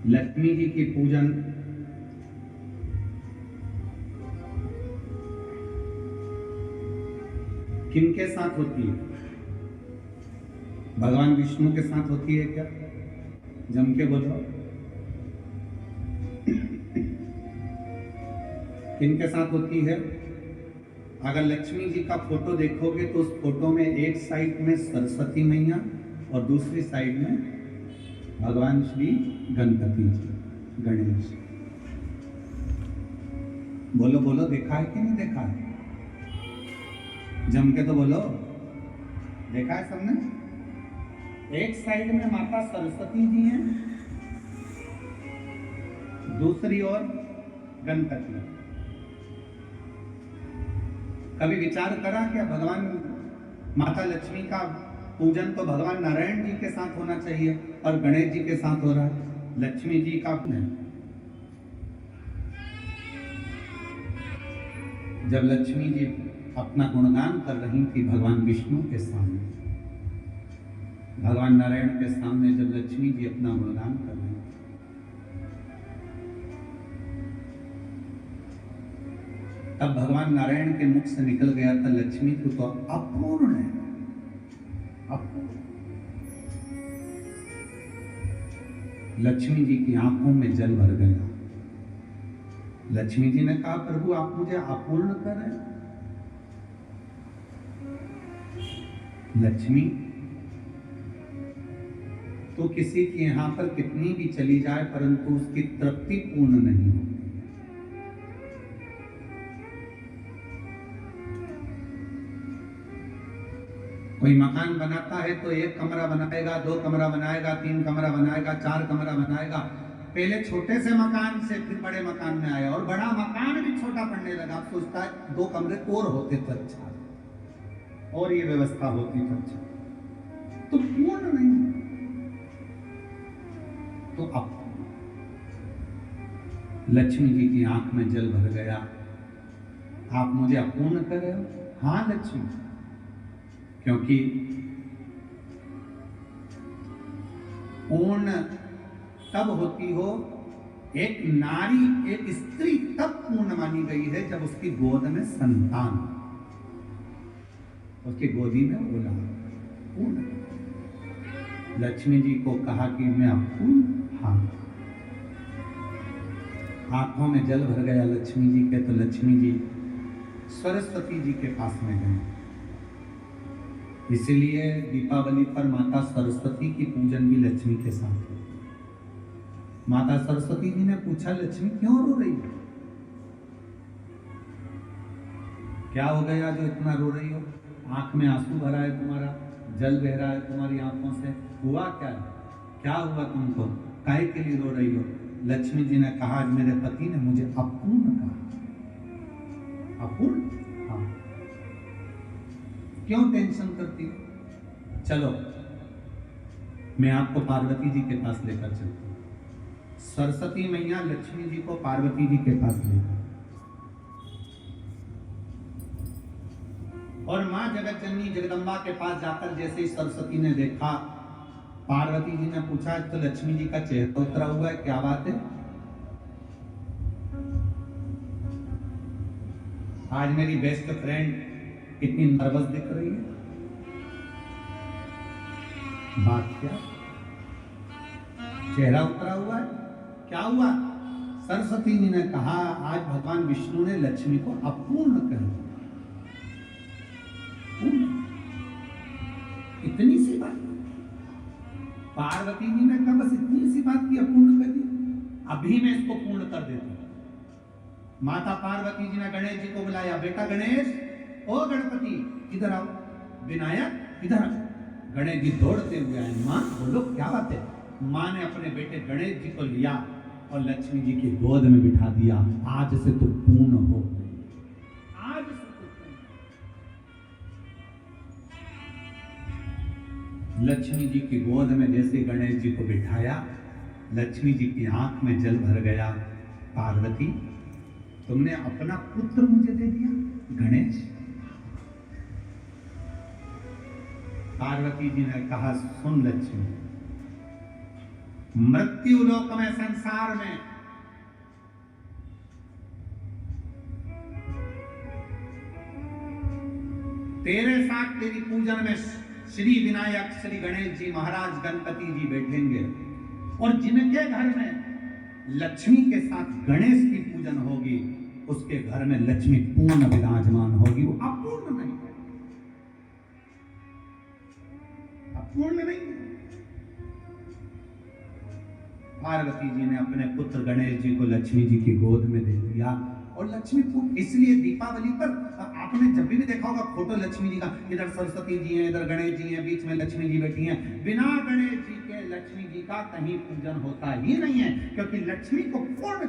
लक्ष्मी जी की पूजन किनके साथ होती है? भगवान विष्णु के साथ होती है क्या? जम के बोलो। किनके साथ होती है? अगर लक्ष्मी जी का फोटो देखोगे तो उस फोटो में एक साइड में सरस्वती मैया और दूसरी साइड में भगवान श्री गणपति जी, गणेश। बोलो बोलो, देखा है कि नहीं देखा है? जम के तो बोलो, देखा है सबने? एक साइड में माता सरस्वती जी हैं, दूसरी ओर गणपति। कभी विचार करा क्या भगवान माता लक्ष्मी का पूजन तो भगवान नारायण जी के साथ होना चाहिए और गणेश जी के साथ हो रहा है, लक्ष्मी जी का नहीं। जब लक्ष्मी जी अपना गुणगान कर रही थी भगवान विष्णु के सामने, भगवान नारायण के सामने जब लक्ष्मी जी अपना गुणगान कर रही थी, तब भगवान नारायण के मुख से निकल गया था, लक्ष्मी तू तो अपूर्ण है, अपूर्ण। लक्ष्मी जी की आंखों में जल भर गया। लक्ष्मी जी ने कहा, प्रभु आप मुझे अपूर्ण कर रहे हैं। लक्ष्मी तो किसी के यहां पर कितनी भी चली जाए परंतु उसकी तृप्ति पूर्ण नहीं होती। कोई मकान बनाता है तो एक कमरा बनाएगा, दो कमरा बनाएगा, तीन कमरा बनाएगा, चार कमरा बनाएगा। पहले छोटे से मकान से फिर बड़े मकान में आया और बड़ा मकान भी छोटा पड़ने लगा। आप सोचता है दो कमरे और होते तो अच्छा, और ये व्यवस्था होती तो अच्छा, तो पूर्ण नहीं। तो अब लक्ष्मी जी की आंख में जल भर गया। आप मुझे अपूर्ण कर रहे हो? हाँ लक्ष्मी, क्योंकि पूर्ण तब होती हो, एक नारी, एक स्त्री तब पूर्ण मानी गई है जब उसकी गोद में संतान, उसकी गोदी में बोला पूर्ण। लक्ष्मी जी को कहा कि मैं अपूर्ण, हाँ। आंखों में जल भर गया लक्ष्मी जी के, तो लक्ष्मी जी सरस्वती जी के पास में गए। इसीलिए दीपावली पर माता सरस्वती की पूजन भी लक्ष्मी के साथ है। माता सरस्वती जी ने पूछा, लक्ष्मी क्यों रो रही हो? क्या हो गया जो इतना रो रही हो? आंख में आंसू भरा है तुम्हारा, जल बह रहा है तुम्हारी आंखों से, हुआ क्या है? क्या हुआ तुमको? काहे के लिए रो रही हो? लक्ष्मी जी ने कहा, आज मेरे पति ने मुझे अपूर्ण कहा। अपूर्ण? हाँ। क्यों टेंशन करती हो? चलो मैं आपको पार्वती जी के पास लेकर चलती हूँ। सरस्वती मैया लक्ष्मी जी को पार्वती जी के पास ले गई और मां जगत जननी जगदम्बा के पास जाकर जैसे ही सरस्वती ने देखा, पार्वती जी ने पूछा, तो लक्ष्मी जी का चेहरा उतरा हुआ है, क्या बात है? आज मेरी बेस्ट फ्रेंड कितनी नर्वस दिख रही है, बात क्या? चेहरा उतरा हुआ है, क्या हुआ? सरस्वती जी ने कहा, आज भगवान विष्णु ने लक्ष्मी को अपूर्ण कर दिया। इतनी सी बात? पार्वती जी ने कहा, बस इतनी सी बात की अपूर्ण कर दी, अभी मैं इसको पूर्ण कर देती हूँ। माता पार्वती जी ने गणेश जी को बुलाया, बेटा गणेश, ओ गणपति इधर आओ, विनायक इधर आओ। गणेश जी दौड़ते हुए आए। मां बोलो क्या बात है? मां ने अपने बेटे गणेश जी को लिया और लक्ष्मी जी की गोद में बिठा दिया। आज से तो पूर्ण हो, आज से तो पूर्ण। लक्ष्मी जी की गोद में जैसे गणेश जी को बिठाया, लक्ष्मी जी की आंख में जल भर गया। पार्वती, तुमने अपना पुत्र मुझे दे दिया गणेश। पार्वती जी ने कहा, सुन लक्ष्मी, मृत्यु लोक में, संसार में तेरे साथ तेरी पूजन में श्री विनायक, श्री गणेश जी महाराज, गणपति जी बैठेंगे। और जिनके घर में लक्ष्मी के साथ गणेश की पूजन होगी, उसके घर में लक्ष्मी पूर्ण विराजमान होगी। वो अपूर्ण नहीं है, अपूर्ण नहीं है। पार्वती जी ने अपने पुत्र गणेश जी को लक्ष्मी जी की गोद में दे दिया। और लक्ष्मी पूजन, इसलिए दीपावली पर आपने जब भी देखा होगा फोटो लक्ष्मी जी का, इधर सरस्वती जी हैं, इधर गणेश जी हैं, बीच में लक्ष्मी जी बैठी हैं। बिना गणेश जी के लक्ष्मी जी का कहीं पूजन होता ही नहीं है, क्योंकि लक्ष्मी को पूर्ण